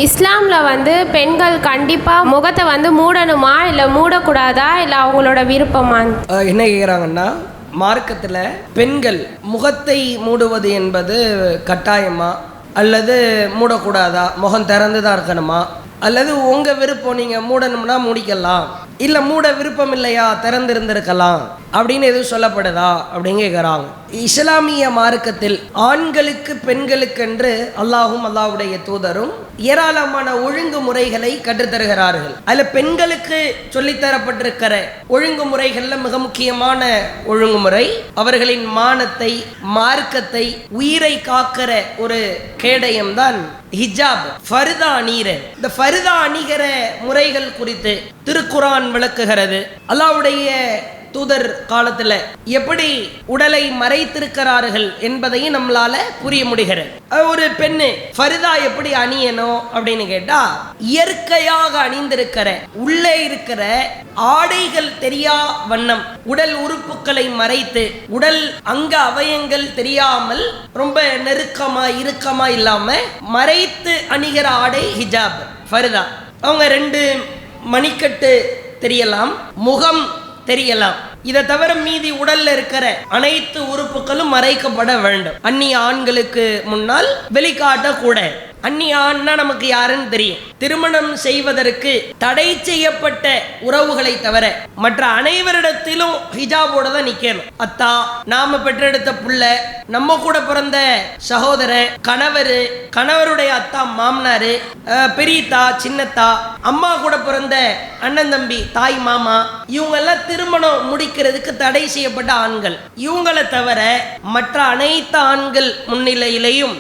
இஸ்லாமில் வந்து பெண்கள் கண்டிப்பாக முகத்தை வந்து மூடணுமா இல்லை மூடக்கூடாதா இல்லை அவங்களோட விருப்பமா? என்ன கேட்குறாங்கன்னா, மார்க்கத்தில் பெண்கள் முகத்தை மூடுவது என்பது கட்டாயமா அல்லது மூடக்கூடாதா, முகம் திறந்து தான் இருக்கணுமா, அல்லது உங்கள் விருப்பம், நீங்கள் மூடணும்னா மூடிக்கலாம், இல்லை மூட விருப்பம் இல்லையா திறந்திருந்திருக்கலாம் அப்படின்னு எதுவும் சொல்லப்படுதா அப்படின்னு கேட்குறாங்க. இஸ்லாமிய மார்க்கத்தில் ஆண்களுக்கு பெண்களுக்கென்று அல்லாஹும் அல்லாஹ்வுடைய தூதரும் ஏராளமான ஒழுங்குமுறைகளை கற்றுத்தருகிறார்கள். அதில் பெண்களுக்கு சொல்லித்தரப்பட்டிருக்கிற ஒழுங்குமுறைகளில் மிக முக்கியமான ஒழுங்குமுறை அவர்களின் மானத்தை, மார்க்கத்தை, உயிரை காக்கிற ஒரு கேடயம்தான் ஹிஜாப், ஃபர்தா அணிகிற. இந்த ஃபர்தா அணிகிற முறைகள் குறித்து திருக்குரான் விளக்குகிறது. அல்லாஹ்வுடைய தூதர் காலத்தில் எப்படி உடலை மறைத்திருக்கிறார்கள் என்பதையும் நம்மளால புரிய முடிகிறது. ஒரு பெண்ணு ஃபர்தா எப்படி அணியணும் அப்படின்னு கேட்டா, இயற்கையாக அணிந்திருக்கிற உள்ளே இருக்கிற ஆடைகள் தெரியா வண்ணம் உடல் உறுப்புகளை மறைத்து, உடல் அங்க அவயங்கள் தெரியாமல் ரொம்ப நெருக்கமா இறுக்கமா இல்லாம மறைத்து அணிகிற ஆடை ஹிஜாப், ஃபர்தா. அவங்க 2 மணிக்கட்டு தெரியலாம், முகம் தெரியலாம். இதை தவிர மீதி உடல்ல இருக்கிற அனைத்து உறுப்புகளும் மறைக்கப்பட வேண்டும். அந்நிய ஆண்களுக்கு முன்னால் வெளிக்காட்ட கூட. அந்நிய ஆண்னா நமக்கு யாருன்னு தெரியும். திருமணம் செய்வதற்கு தடை செய்யப்பட்ட உறவுகளை தவிர மற்ற அனைவரிடத்திலும் ஹிஜாபோட தான் நிக்கணும். அத்தா, நாம பெற்றெடுத்த புள்ள, நம்ம கூட பிறந்த சகோதரர், கணவர், கணவருடைய அத்தா மாமனாரு, பெரியத்தா, சின்னத்தா, அம்மா கூட பிறந்த அண்ணன் தம்பி, தாய் மாமா, இவங்கெல்லாம் திருமணம் முடிக்கிறதுக்கு தடை செய்யப்பட்ட ஆண்கள். இவங்களை தவிர மற்ற அனைத்து ஆண்கள் முன்னிலையிலையும்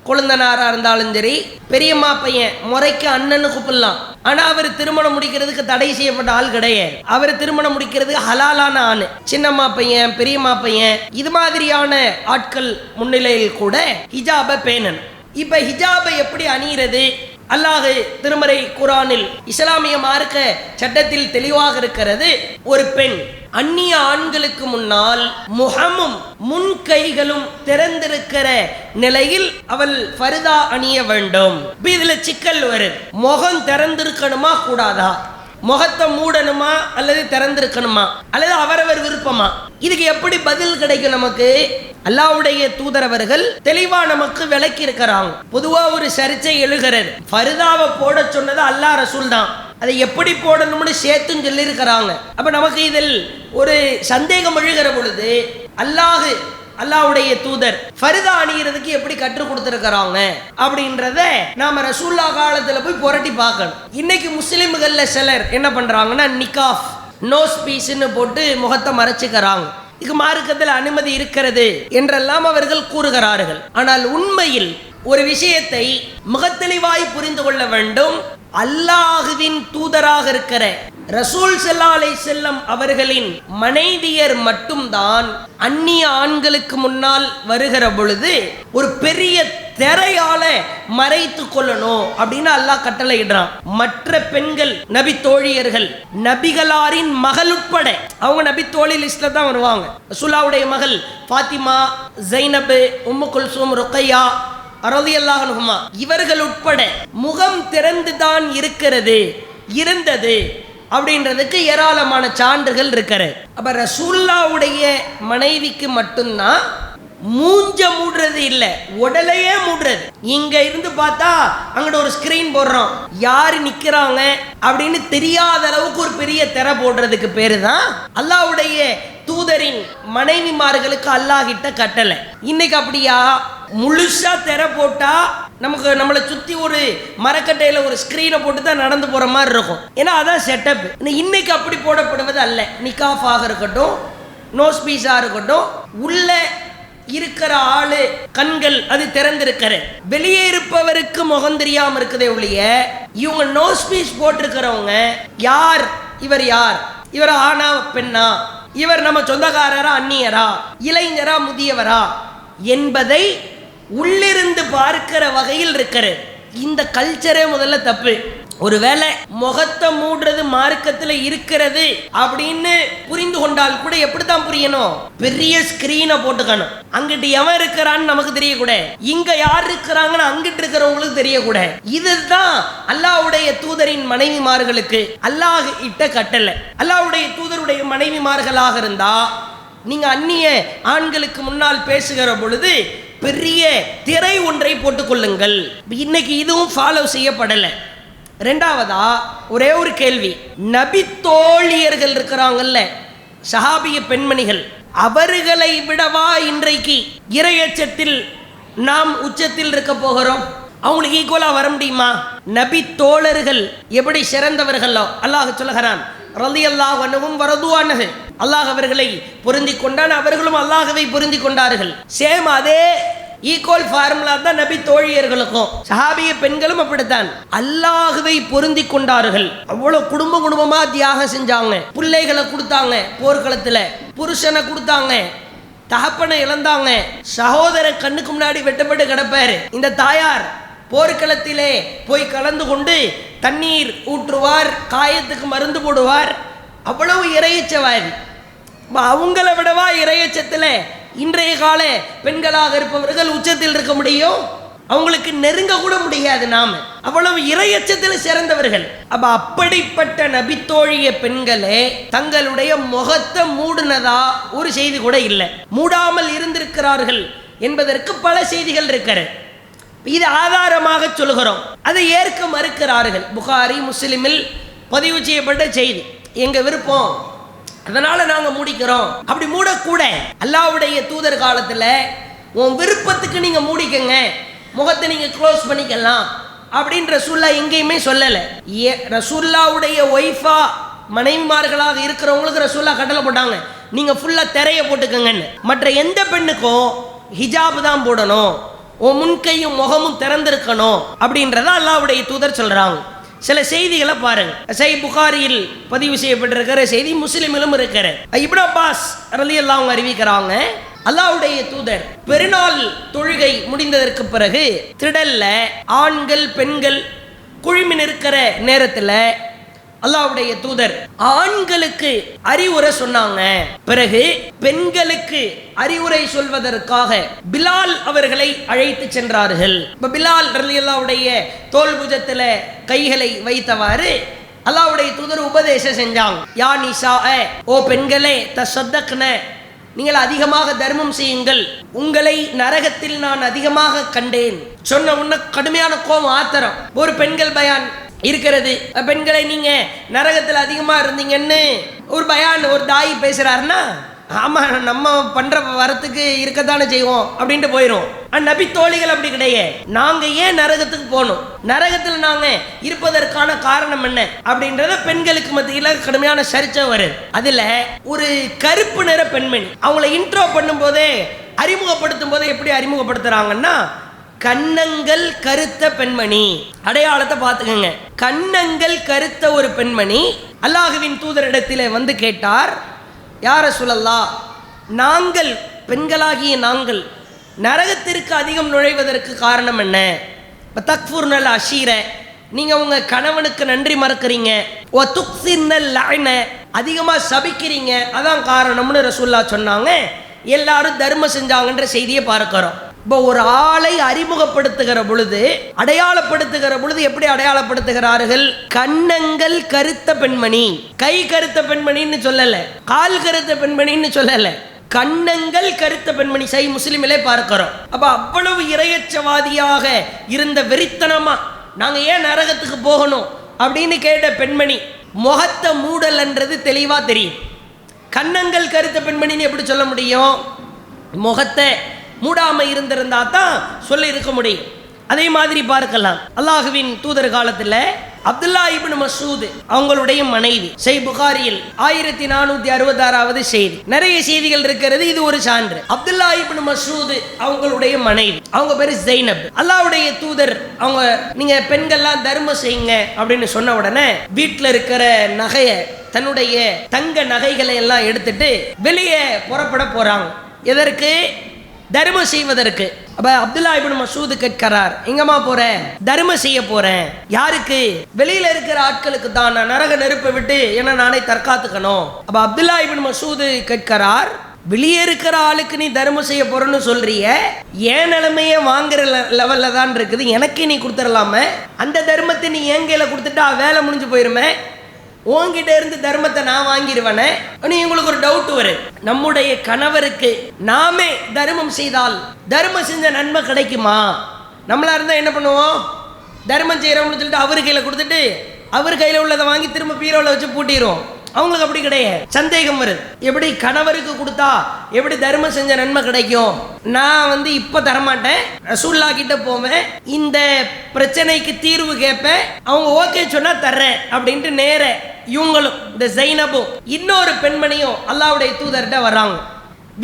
கொழுந்தனாரா இருந்தாலும் சரி, பெரியம்மா பையன் முறைக்கு அண்ணன்னு கூப்பிடலாம். ஆனா அவர் திருமணம் முடிக்கிறதுக்கு தடை செய்யப்பட்ட ஆள் கிடையாது. அவர் திருமணம் முடிக்கிறதுக்கு ஹலாலான ஆண். சின்னம்மா பையன், பெரியம்மா பையன், இது மாதிரியான ஆட்கள் முன்னிலையில் கூட ஹிஜாபை பேணணும். இப்ப ஹிஜாபை எப்படி அணிகிறது? அல்லாஹ் திருமறை குரானில் இஸ்லாமிய மார்க்க சட்டத்தில் தெளிவாக இருக்கிறது. ஒரு பெண் அந்நிய ஆண்களுக்கு முன்னால் முகமும் முன் கைகளும் திறந்திருக்கிற நிலையில் அவள் ஃபர்தா அணிய வேண்டும். இதுல சிக்கல் வருது. முகம் திறந்திருக்கணுமா கூடாதா? முகத்தை மூடணுமா அல்லது திறந்திருக்கணுமா அல்லது அவரவர் விருப்பமா? இதுக்கு எப்படி பதில் கிடைக்கும் நமக்கு? அல்லாஹ்வுடைய தூதரவர்கள் தெளிவா நமக்கு விளக்கி இருக்கிறாங்க. பொதுவா ஒரு சர்ச்சை எழுகிறது. ஃபர்தாவை போட சொன்னது அல்லாஹ் ரசூல் தான், அதை எப்படி போடணும்னு சேர்த்தும் சொல்லி இருக்கிறாங்க. அப்ப நமக்கு இதில் ஒரு சந்தேகம் எழுகிற பொழுது, அல்லாஹ்வுடைய தூதர் ஃபர்தா அணிகிறதுக்கு எப்படி கற்றுக் கொடுத்திருக்கிறாங்க அப்படின்றத நாம ரசூல்லா காலத்துல போய் புரட்டி பார்க்கணும். இன்னைக்கு முஸ்லிம்கள்ல சிலர் என்ன பண்றாங்கன்னா, நிகாஃப், நோஸ் பீஸ்ன்னு போட்டு முகத்தை மறைச்சுக்கிறாங்க. இதுக்கு மார்க்கத்தில் அனுமதி இருக்கிறது என்றெல்லாம் அவர்கள் கூறுகிறார்கள். ஆனால் உண்மையில் ஒரு விஷயத்தை முகத்தெளிவாய் புரிந்து கொள்ள வேண்டும். அல்லாஹுவின் தூதராக இருக்கிற ரசூல் ஸல்லல்லாஹு அலைஹி வஸல்லம் அவர்களின் மனைவியர் மட்டும்தான் அந்நிய ஆண்களுக்கு முன்னால் வருகிற பொழுது ஒரு பெரிய திரையால மறைத்து கொள்ளணும் அப்படின்னு அல்லாஹ் கட்டளையிடுறான். மற்ற பெண்கள், நபி தோழியர்கள், நபிகளாரின் மகள் உட்பட, அவங்க நபி தோழி லிஸ்ட்ல தான் வருவாங்க. ரசூலுல்லாஹ்வுடைய மகள் ஃபாத்திமா, ஜைனப், உம்மு குல்சூம், ருக்கையா ரலியல்லாஹு அன்ஹுமா, இவர்கள் உட்பட முகம் திறந்துதான் இருந்தது அப்படின்றதுக்கு ஏராளமான சான்றுகள் இருக்கிறது. அப்ப ரசூலுல்லாஹ்வுடைய மனைவிக்கு மட்டும்தான் மூஞ்ச மூடுறது இல்ல, உடலையே மூடுறது. இங்க இருந்து பார்த்தா அங்கிட்ட ஒரு ஸ்கிரீன் போடுறோம், யாரு நிக்கிறாங்க அப்படின்னு தெரியாத அளவுக்கு ஒரு பெரிய திரை போடுறதுக்கு பேரு தான் அல்லாஹ்வுடைய தூதரின் மனைவிமார்களுக்கு அல்லாஹ் கிட்ட கட்டளை. இன்னைக்கு அப்படியா? முழுசா திரை போட்டா நமக்கு நம்மளை சுத்தி ஒரு மரக்கட்டையில ஒரு ஸ்கிரீனை போட்டு தான் நடந்து போற மாதிரி இருக்கும். ஏன்னா அதான் செட்டப். இன்னைக்கு அப்படி போடப்படுவது அல்ல. நிகாஃபாக இருக்கட்டும், நோஸ் பீஸா இருக்கட்டும், உள்ள இருக்கிற ஆளு கண்கள் அது திறந்திருக்கிற, வெளியே இருப்பவருக்கு முகம் தெரியாம இருக்குதே ஒழிய, இவங்க நோஸ் பீஸ் போட்டிருக்கிறவங்க யார், இவர் ஆனா பெண்ணா, இவர் நம்ம சொந்தக்காரரா அந்நியரா, இளைஞரா முதியவரா என்பதை உள்ளிருந்து பார்க்கிற வகையில் இருக்கிறது. இந்த கல்ச்சரே முதல்ல தப்பு. ஒருவேளை முகத்தை மூடுறது மார்க்கத்தில் இருக்கிறது அப்படின்னு புரிந்து கொண்டால் கூட எப்படித்தான் புரியணும்? பெரிய ஸ்கிரீனை போட்டுக்கணும். அங்கிட்டு எவன் இருக்கிறான்னு நமக்கு தெரியக்கூட, இங்க யார் இருக்கிறாங்கன்னு அங்கிட்டு இருக்கிறவங்களுக்கு தெரியக்கூட. இதுதான் அல்லாஹ்வுடைய தூதரின் மனைவிமார்களுக்கு அல்லாஹ் இட்ட கட்டளை. அல்லாஹ்வுடைய தூதருடைய மனைவிமார்களாக இருந்தா நீங்க அந்நிய ஆண்களுக்கு முன்னால் பேசுகிற பொழுது பெரிய திரை ஒன்றை போட்டுக்கொள்ளுங்கள். இன்னைக்கு இதுவும் ஃபாலோ செய்யப்படலை. ரெண்டாவதா ஒரே ஒரு கேள்வி, நபி தோழியர்கள் இருக்கிறாங்கல்ல, சஹாபிய பெண்மணிகள், அவர்களை விடவா இன்றைக்கு இறையச்சத்தில் நாம் உச்சத்தில் இருக்க போகிறோம்? அவங்களுக்கு ஈக்குவலா வர முடியுமா? நபி தோழர்கள் எப்படி சிறந்தவர்களோ அல்லாஹ் சொல்லுகிறான், ரலியல்லாஹு அன்ஹும் வரது அன்ஹு, அல்லாஹ் அவர்களை பொருந்தி கொண்டான், அவர்களும் அல்லாஹ்வை பொருந்தி கொண்டார்கள். சேம் அதே ஈக்குவல் ஃபார்முலா தான் நபி தோழியர்களுக்கும். சஹாபிய பெண்களும் அப்படித்தான் அல்லாஹ்வை பொருந்தி கொண்டார்கள். அவ்வளவு குடும்பமா தியாகம் செஞ்சாங்க. பிள்ளைகளை கொடுத்தாங்க, போர்க்களத்துல புருஷனை கொடுத்தாங்க, தகப்பனை இழந்தாங்க, சகோதரன் கண்ணுக்கு முன்னாடி வெட்டப்பட்டு கிடப்பாரு. இந்த தாயார் போர்க்களத்திலே போய் கலந்து கொண்டு தண்ணீர் ஊற்றுவார், காயத்துக்கு மருந்து போடுவார். அவ்வளவு இறையச்சவாதி. அவங்கள விடவா இறையச்சத்தில் இன்றைய கால பெண்களாக இருப்பவர்கள் உச்சத்தில் இருக்க முடியும்? அவங்களுக்கு நெருங்க கூட முடியாது. நாம அவ்வளவு இறையச்சத்தில் சிறந்தவர்கள். அப்படிப்பட்ட நபித்தோழிய பெண்களே தங்களுடைய முகத்தை மூடுனதா ஒரு செய்தி கூட இல்லை. மூடாமல் இருந்திருக்கிறார்கள் என்பதற்கு பல செய்திகள் இருக்கிறது. இது ஆதாரமாக சொல்கிறோம், அதை ஏற்க மறுக்கிறார்கள். புகாரி முஸ்லிமில் பதிவு செய்யப்பட்ட செய்தி. எங்க விருப்பம், அதனால நாங்க மூடிக்கிறோம். அப்படி மூடக்கூட அல்லாஹ்வுடைய தூதர் காலத்துல உன் விருப்பத்துக்கு நீங்க மூடிக்கங்க, முகத்தை நீங்க க்ளோஸ் பண்ணிக்கலாம் அப்படின்னு ரசூல்லா எங்கேயுமே சொல்லலை. ரசூல்லாவுடைய ஒய்ஃபா மனைவிமார்களாக இருக்கிறவங்களுக்கு ரசூல்லா கட்டளை போட்டாங்க, நீங்க ஃபுல்லா திரைய போட்டுக்கங்கன்னு. மற்ற எந்த பெண்ணுக்கும் ஹிஜாப் தான் போடணும், உன் முன்கையும் முகமும் திறந்திருக்கணும் அப்படின்றத அல்லாஹ்வுடைய தூதர் சொல்றாங்க. சில செய்திகளை பாருங்க. சஹீஹ் புகாரியில் பதிவு செய்யப்பட்டிருக்கிற செய்தி, முஸ்லிமிலும் இருக்கிற இப்னு அப்பாஸ் ரலியல்லாஹு அன்ஹு அறிவிக்கிறாங்க, அல்லாஹ்வுடைய தூதர் பெருநாள் தொழுகை முடிந்ததற்கு பிறகு திடல்ல ஆண்கள் பெண்கள் குழுமி நிற்கிற நேரத்தில் அல்லாஹ்வுடைய தூதர் ஆண்களுக்கு அறிவுரை சொன்னாங்க. பிறகு பெண்களுக்கு அறிவுரை சொல்வதற்காக பிலால் அவர்களை அழைத்து சென்றார்கள். பிலால் ரலியல்லாஹுடைய தோள் புஜத்துல கைகளை வைத்தவாறு அல்லாஹ்வுடைய தூதர் உபதேசம் செஞ்சாங்க. யா நிசா, ஓ பெண்களே, தசத்தக்ன, நீங்கள் அதிகமாக தர்மம் செய்யுங்கள், உங்களை நரகத்தில் நான் அதிகமாக கண்டேன். சொன்ன உன்ன கடுமையான கோபம், ஆத்திரம். ஒரு பெண்கள் பயான் இருக்கிறது, பெண்களை நீங்க நரகத்தில் அதிகமா இருந்தீங்கன்னு ஒரு பயான் ஒரு தாய் பேசுறாருன்னா, ஆமா நம்ம பண்ற வரத்துக்கு இருக்கத்தானே செய்வோம் அப்படின்ட்டு போயிடும். நபி தோழிகள் அப்படி கிடையாது. நாங்க ஏன் நரகத்துக்கு போகணும், நரகத்தில் நாங்க இருப்பதற்கான காரணம் என்ன அப்படின்றத பெண்களுக்கு மத்தியில கடுமையான சர்ச்சை வருது. அதுல ஒரு கருப்பு நிற பெண்மணி, அவங்களை இன்ட்ரோ பண்ணும் போதே அறிமுகப்படுத்தும் போதே எப்படி அறிமுகப்படுத்துறாங்கன்னா, கன்னங்கள் கருத்த பெண்மணி. அடையாளத்தை பார்த்துக்கங்க. கன்னங்கள் கருத்த ஒரு பெண்மணி அல்லாஹ்வின் தூதரிடத்திலே வந்து கேட்டார், யா ரசூலல்லாஹ், நாங்கள் பெண்களாகிய நாங்கள் நரகத்திற்கு அதிகம் நுழைவதற்கு காரணம் என்ன? தக்ஃபுர்னல் அஷீர, நீங்க உங்க கணவனுக்கு நன்றி மறக்கிறீங்க, ஓ துக்ஸிர்னல் லஅன, அதிகமா சபிக்கிறீங்க, அதான் காரணம்னு ரசூலுல்லாஹ் சொன்னாங்க. எல்லாரும் தர்மம் செஞ்சாங்கன்ற செய்தியை பார்க்கிறோம். இப்போ ஒரு ஆளை அறிமுகப்படுத்துகிற பொழுது, அடையாளப்படுத்துகிற பொழுது எப்படி அடையாளப்படுத்துகிறார்கள்? கன்னங்கள் கருத்த பெண்மணி, கை கருத்த பெண்மணின்னு சொல்லல, கால் கருத்த பெண்மணின்னு சொல்லல, கன்னங்கள் கருத்த பெண்மணி. சஹீஹ் முஸ்லிமிலே பார்க்கிறோம். அப்ப அவ்வளவு இறையச்சவாதியாக இருந்த வெறித்தனமா நாங்க ஏன் நரகத்துக்கு போகணும் அப்படின்னு கேட்ட பெண்மணி முகத்தை மூடல்ன்றது தெளிவா தெரியும். கன்னங்கள் கருத்த பெண்மணின்னு எப்படி சொல்ல முடியும்? முகத்தை மூடாம இருந்திருந்தா தான் சொல்ல இருக்க முடியும். அதே மாதிரி பார்க்கலாம், அல்லாஹ்வின் தூதர் காலத்தில் அப்துல்லா இப்னு மஸ்ஊத் அவங்களுடைய மனைவி, சஹீஹ் புகாரியில் 1466வது செய்தி. நிறைய செய்திகள் இருக்கிறது, இது ஒரு சான்று. அப்துல்லா இப்னு மஸ்ஊத் அவங்களுடைய மனைவி, அவங்க பேரு ஜைனப். அல்லாஹ்வுடைய தூதர் அவங்க, நீங்க பெண்கள்லாம் தர்மம் செய்யுங்க அப்படின்னு சொன்ன உடனே வீட்டில் இருக்கிற நகைய, தன்னுடைய தங்க நகைகளை எல்லாம் எடுத்துட்டு வெளியே புறப்பட போறாங்க. எதற்கு? தர்மம் செய்வதற்கு. அப்ப அப்துல்லா இப்னு மஸ்ஊத் கேட்கிறார், எங்கம்மா போறேன்? தர்மம் செய்ய போறேன். யாருக்கு? வெளியில இருக்கிற ஆட்களுக்கு தான். நான் நரக நெருப்பை விட்டு என்ன நானே தற்காத்துக்கணும். அப்ப அப்துல்லா இப்னு மஸ்ஊத் கேட்கிறார், வெளியே இருக்கிற ஆளுக்கு நீ தர்மம் செய்ய போறன்னு சொல்றிய, ஏன் நிலைமையே வாங்குற லெவல்ல தான் இருக்குது, எனக்கு நீ கொடுத்துடலாம? அந்த தர்மத்தை நீ என் கையில கொடுத்துட்டா வேலை முடிஞ்சு போயிருமே, உன்கிட்ட இருந்து தர்மத்தை நான் வாங்கிடுவேனே. உங்களுக்கு ஒரு டவுட் வரும், நம்முடைய கணவருக்கு நாமே தர்மம் செய்தால் தர்மம் செஞ்ச நன்மை கிடைக்குமா? நம்மளா இருந்தா என்ன பண்ணுவோம்? தர்மம் செய்யறோம்னு சொல்லிட்டு அவர் கையில கொடுத்துட்டு அவர் கையில உள்ளதை வாங்கி திரும்ப பீரோல வச்சு பூட்டிடுவோம். அவங்களுக்கு அப்படி கிடையாது. சந்தேகம் வருது, எப்படி கணவருக்கு கொடுத்தா எப்படி தர்மம் செஞ்ச நன்மை கிடைக்கும்? நான் இப்ப தரமாட்டேன், ரசூல்லா கிட்ட போவேன், இந்த பிரச்சனைக்கு தீர்வு கேட்பேன், அவங்க ஓகே சொன்னா தர்றேன் அப்படின்ட்டு நேர இவங்களும் இந்த ஜைனபும் இன்னொரு பெண்மணியும் அல்லாஹ்வுடைய தூதர்கிட்ட வர்றாங்க.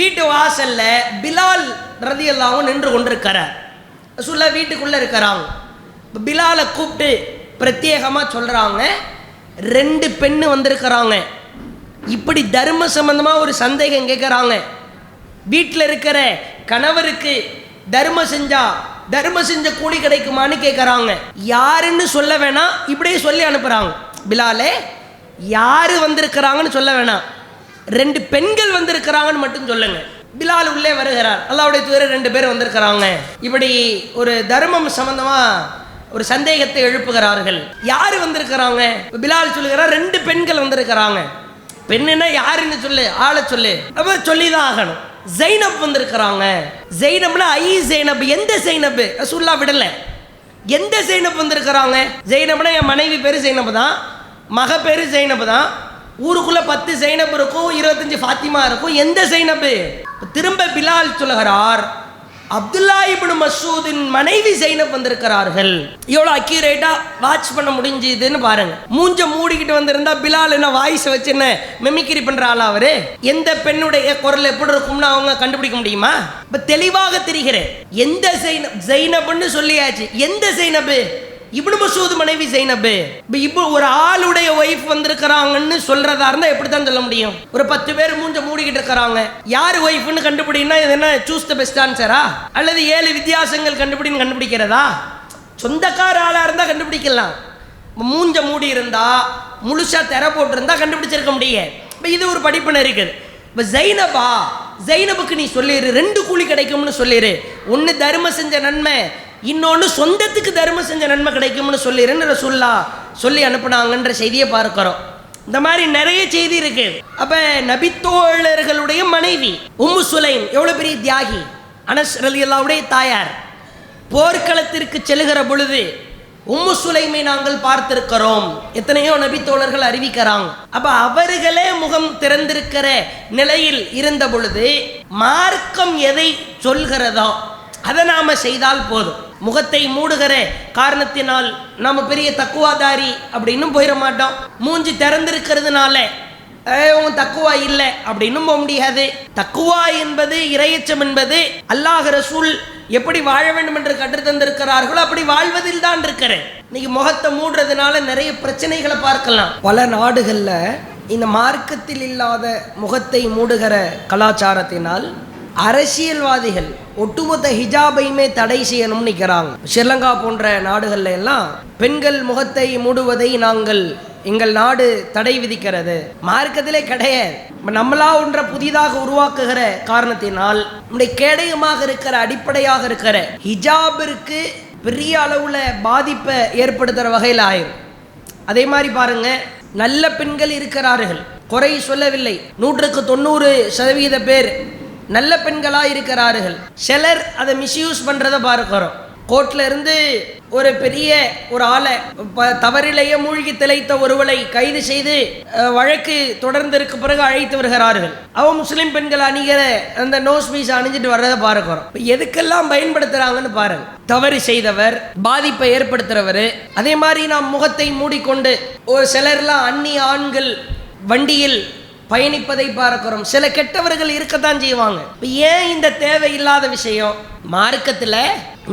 வீட்டு வாசல்ல பிலால் ரலியல்லாஹு அன்ஹு நின்று கொண்டிருக்கிறார். ரசூல்லா வீட்டுக்குள்ள இருக்கிறாங்க. பிலாலை கூப்பிட்டு பிரத்யேகமா சொல்றாங்க, 2 பெண்ணு வந்திருக்கிறாங்க, இப்படி தர்ம சம்பந்தமா ஒரு சந்தேகம் கேட்குறாங்க. வீட்டில் இருக்கிற கணவருக்கு தர்மம் செஞ்ச கூலி கிடைக்குமான்னு கேட்குறாங்க. யாருன்னு சொல்ல வேணாம், இப்படியே சொல்லி அனுப்புறாங்க. பிலாலே, யாரு வந்திருக்கிறாங்கன்னு சொல்ல வேணாம், 2 பெண்கள் வந்திருக்கிறாங்கன்னு மட்டும் சொல்லுங்க. பிலால் உள்ளே வருகிறார். அல்லாஹ்வுடைய தூதர் 2 பேர் வந்திருக்கிறாங்க. இப்படி ஒரு தர்மம் சம்பந்தமா ஒரு சந்தேகத்தை எழுப்புகிறார்கள். யாரு வந்திருக்கிறாங்க? பிலால் சொல்லுகிறார், 2 பெண்கள் வந்திருக்கிறாங்க. பெண்ணுன்னா யாருன்னு சொல்லு, ஆளை சொல்லு. அப்ப சொல்லிதான் ஆகணும். ஜைனப் வந்திருக்கிறாங்க. ஜைனப்னா ஜைனப். எந்த ஜைனப்? ரசூலுல்லாஹ் விடல. எந்த ஜைனப் வந்திருக்கிறாங்க? ஜைனப்னா என் மனைவி பேரு ஜைனப் தான், மக பேரு ஜைனப் தான். ஊருக்குள்ள 10 ஜைனப் இருக்கும், 25 ஃபாத்திமா இருக்கும். எந்த ஜைனப்? திரும்ப பிலால் சொல்லுகிறார், அப்துல்லா இப்னு மஸ்ஊதின் மனைவி ஜைனப் வந்திருக்கிறார்கள். எவ்வளோ அக்யூரேட்டா வாட்ச் பண்ண முடிஞ்சுதுன்னு பாருங்க. மூஞ்ச மூடிக்கிட்டு வந்திருந்தா பிலால் என்ன வாய்ஸ் வச்சு என்ன மெமிக்ரி பண்ற ஆளா அவரு? எந்த பெண்ணுடைய குரல் எப்படி இருக்கும்னு அவங்க கண்டுபிடிக்க முடியுமா? இப்ப தெளிவாக தெரிகிறேன். எந்த ஜைனப்னு சொல்லியாச்சு. எந்த ஜைனப்? இப்னு மஸ்ஊத் மனைவி ஜைனப். இப்போ ஒரு ஆளுடைய ஒய்ஃப் வந்திருக்கிறாங்கன்னு சொல்றதா இருந்தா எப்படித்தான் சொல்ல முடியும்? ஒரு 10 பேர் மூஞ்ச மூடிக்கிட்டு இருக்கிறாங்க, யார் ஒய்ஃப்னு கண்டுபிடினா இது என்ன சூஸ் த பெஸ்ட் ஆன்சரா? அல்லது 7 வித்தியாசங்கள் கண்டுபிடின்னு கண்டுபிடிக்கிறதா? சொந்தக்கார ஆளா இருந்தா கண்டுபிடிக்கலாம். மூஞ்ச மூடி இருந்தா முழுசா தெர போட்டு இருந்தா கண்டுபிடிச்சிருக்க முடியும். இப்போ இது ஒரு படிப்புன்னு இருக்குது. இப்போ ஜைனபா, ஜைனபுக்கு நீ சொல்லிடு 2 கூலி கிடைக்கும்னு சொல்லிடு. ஒன்று தர்மம் செஞ்ச நன்மை, இன்னொன்று சொந்தத்துக்கு தர்மம் செஞ்ச நன்மை கிடைக்கும்னு சொல்லிடுன்னு ரசூலுல்லாஹ் சொல்லி அனுப்புனாங்கன்ற செய்தியை பார்க்கிறோம். இந்த மாதிரி நிறைய செய்தி இருக்கு. அப்ப நபித்தோழர்களுடைய மனைவி உம்மு சுலைம் எவ்வளவு பெரிய தியாகி. அனஸ் ரலியல்லாஹுடைய தாயார். போர்க்களத்திற்கு செல்கிற பொழுது உம்மு சுலைமை நாங்கள் பார்த்திருக்கிறோம். எத்தனையோ நபித்தோழர்கள் அறிவிக்கிறாங்க. அப்ப அவர்களே முகம் திறந்திருக்கிற நிலையில் இருந்த பொழுது மார்க்கம் எதை சொல்கிறதோ அதை நாம செய்தால் போதும். முகத்தை மூடுகிற காரணத்தினால் நாம பெரிய தக்குவாதாரி அப்படின்னு போயிட மாட்டோம். மூஞ்சி திறந்திருக்கிறதுனால உன் தக்குவா இல்லை அப்படின்னு போக முடியாது. தக்குவா என்பது, இறையச்சம் என்பது அல்லாஹ் ரசூல் எப்படி வாழ வேண்டும் என்று கற்றுத்தந்திருக்கிறார்களோ அப்படி வாழ்வதில் தான் இருக்கிறேன். இன்னைக்கு முகத்தை மூடுறதுனால நிறைய பிரச்சனைகளை பார்க்கலாம். பல நாடுகள்ல இந்த மார்க்கத்தில் இல்லாத முகத்தை மூடுகிற கலாச்சாரத்தினால் அரசியல்வாதிகள் ஒட்டுமொத்த ஹிஜாபையுமே தடை செய்யணும்னு நிற்கிறாங்க. ஸ்ரீலங்கா போன்ற நாடுகள்ல எல்லாம் பெண்கள் முகத்தை மூடுவதை எங்கள் நாடு தடை விதிக்கிறது. மார்க்கத்திலே கிடையாது. நம்மளா ஒன்றை புதிதாக உருவாக்குகிற காரணத்தினால் நம்முடைய கேடயமாக இருக்கிற, அடிப்படையாக இருக்கிற ஹிஜாபிற்கு பெரிய அளவுல பாதிப்பை ஏற்படுத்துகிற வகையில் ஆயிரும். அதே மாதிரி பாருங்க, நல்ல பெண்கள் இருக்கிறார்கள், குறை சொல்லவில்லை. 100க்கு 90% பேர் நல்ல பெண்களாக இருக்கிறார்கள். சிலர் அதை மிஸ்யூஸ் பண்ணுறதை பார்க்கிறோம். கோர்ட்ல இருந்து ஒரு பெரிய ஒரு ஆளை தவறிலேயே மூழ்கி திளைத்த ஒருவளை கைது செய்து வழக்கு தொடர்ந்ததற்கு பிறகு அழைத்து வருகிறார்கள். அவன் முஸ்லிம் பெண்கள் அணிகிற அந்த நோஸ் பீஸ் அணிஞ்சிட்டு வர்றதை பார்க்கிறோம். எதுக்கெல்லாம் பயன்படுத்துறாங்கன்னு பாருங்க. தவறு செய்தவர், பாதிப்பை ஏற்படுத்துறவர். அதே மாதிரி நாம் முகத்தை மூடிக்கொண்டு ஒரு சிலர்லாம் அந்நிய ஆண்கள் வண்டியில் பயணிப்பதை பார்க்கிறோம். சில கெட்டவர்கள் இருக்கத்தான் செய்வாங்க. ஏன் இந்த தேவையில்லாத விஷயம்? மார்க்கத்தில்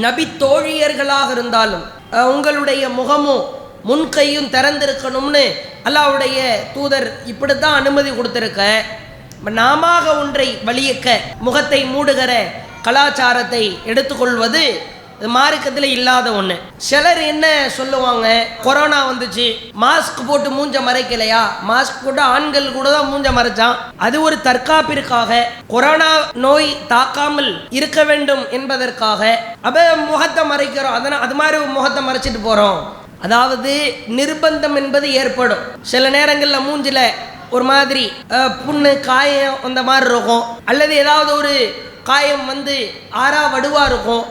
நபி தோழியர்களாக இருந்தாலும் உங்களுடைய முகமும் முன்கையும் திறந்திருக்கணும்னு அல்லாஹ்வுடைய தூதர் இப்படித்தான் அனுமதி கொடுத்திருக்க. நாம ஒன்றை வலியக்க முகத்தை மூடுகிற கலாச்சாரத்தை எடுத்துக்கொள்வது மார்க்கத்தில் இல்லாத ஒன்று. சிலர் என்ன சொல்லுவாங்க, கொரோனா வந்துச்சு மாஸ்க் போட்டு மூஞ்ச மறைக்கலையா, மாஸ்க் போட்டு ஆண்கள் கூட தான் மூஞ்ச மறைச்சான், அது ஒரு தற்காப்பிற்காக கொரோனா நோய் தாக்காமல் இருக்க வேண்டும் என்பதற்காக அப்ப முகத்தை மறைக்கிறோம், அதனால் அது மாதிரி முகத்தை மறைச்சிட்டு போறோம். அதாவது நிர்பந்தம் என்பது ஏற்படும். சில நேரங்களில் மூஞ்சில ஒரு மாதிரி புண்ணு காயம் அந்த மாதிரி இருக்கும், அல்லது ஏதாவது ஒரு காயம் வந்து ஆறா வடுவா இருக்கும்,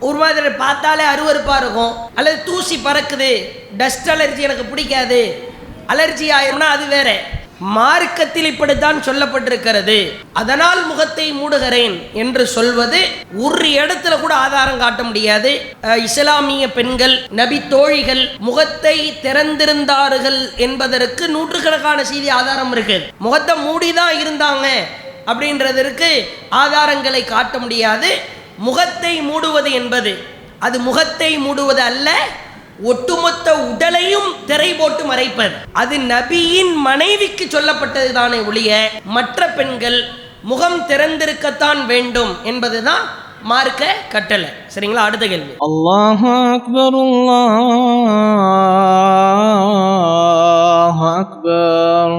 ஒரு மாதிரி பார்த்தாலே அருவருப்பாக இருக்கும், அல்லது தூசி பறக்குது, டஸ்ட் அலர்ஜி எனக்கு பிடிக்காது, அலர்ஜி ஆயிரும்னா அது வேற. மார்க்கத்தில் இப்படித்தான் சொல்லப்பட்டிருக்கிறது. அதனால் முகத்தை மூடுகிறேன் என்று சொல்வது ஒரு இடத்துல கூட ஆதாரம் காட்ட முடியாது. இஸ்லாமிய பெண்கள் நபி தோழிகள் முகத்தை திறந்திருந்தார்கள் என்பதற்கு நூற்றுக்கணக்கான செய்தி ஆதாரம் இருக்கு. முகத்தை மூடிதான் இருந்தாங்க அப்படின்றதற்கு ஆதாரங்களை காட்ட முடியாது. முகத்தை மூடுவது என்பது அது முகத்தை மூடுவது அல்ல, ஒட்டுமொத்த உடலையும் திரை போட்டு மறைப்பது. அது நபியின் மனைவிக்கு சொல்லப்பட்டது தானே ஒழிய மற்ற பெண்கள் முகம் திறந்திருக்கத்தான் வேண்டும் என்பதுதான் மார்க்க கட்டளை. சரிங்களா? அடுத்த கேள்வி. அல்லாஹு அக்பர், அல்லாஹு அக்பர்.